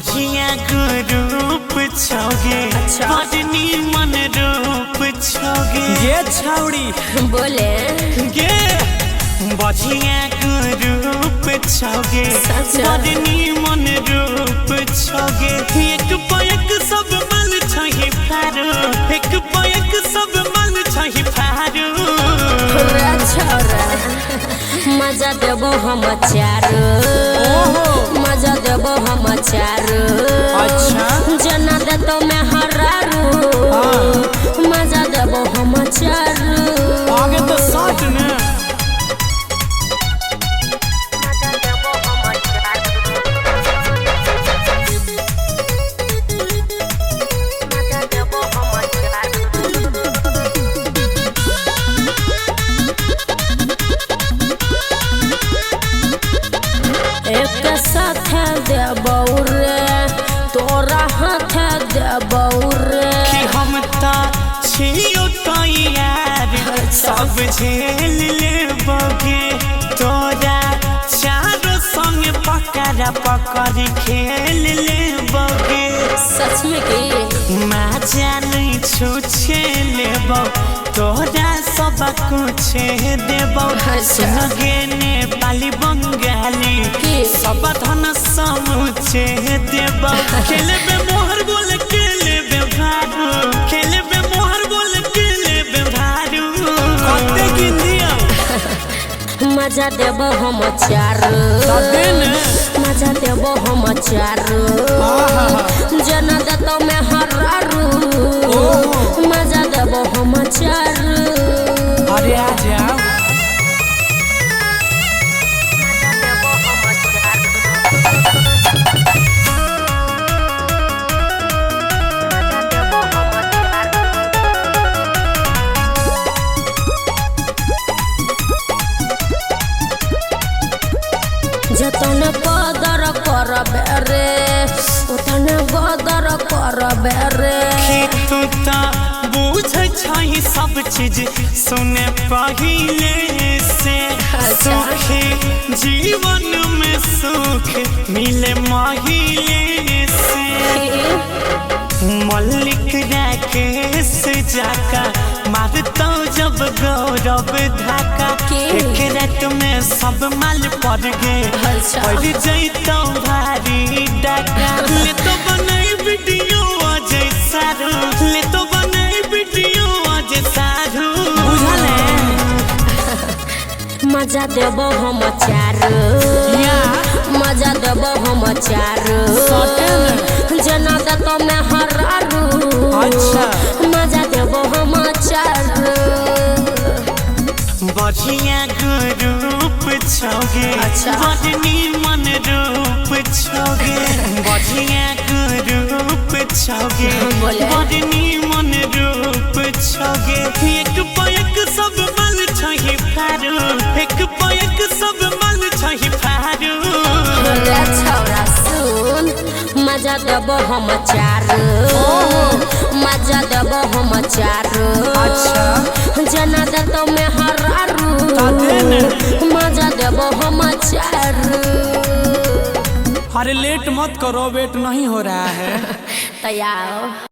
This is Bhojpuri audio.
बढ़िया रूप छोगे बदनी मन रूप छोगे ये छाउड़ी बोले गे बढ़िया रूप छोगे बदनी मन रूप छोगे एक पयक सब मल छही फारू एक पयक सब मल छही फारू मजा देबो हम चारू मजा देबो हम चारू जना दे तो मैं हरारू मजा देबो हम चारू आगे तो साथ ने एक साथ देबो रे तोरा हाथ देबो रे कि हम ता छियो तो यार सब झेल लेबोगे तोरा चारों संग पकड़ा पकड़ खेल लेबोगे सच में की मजा नहीं छूछे लेबो तोरा सब कुछ देबो सुनगे नेपाली बंगाली सब धन समूचे देबो खेलबे मोहर बोल खेलबे भारू खेलबे मोहर बोल खेलबे भारू कते गिंदिया मजा देबो हम चारू मजा देबो हम चारू जना दे तो मैं हरारू मजा देबो हम चारू अरे आ जाओ जतन कदर करबे रे उतन कदर करबे रे तू ता बुझ छही सब चीज सुने पहिले से सुखे जीवन में सुख मिले माहिले से मल्लिक राकेश जाका मारता जब गौरव धाका एक रात में सब माल पड़ गए पड़ जैतो भारी डाका ले तो बनाई वीडियो अजय सारू ले तो बनाई वीडियो अजय सारू मजा देबो हम चारू मजा देबो हम चारू जना दे तो मैं हरारू मजा देबो हम चारू बढ़िया रूप छोगे बदनी मन रूप छोगे बढ़िया रूप छोगे बदनी मन रूप छोगे एक पयक सब मल छही फारू एक पयक सब मल छही फारू छौरा सुन मजा देबो हम चारू मजा देबो हम चारू जना दे तो मैं हरारू मजा देबो हम चारू अरे लेट मत करो वेट नहीं हो रहा है तैयार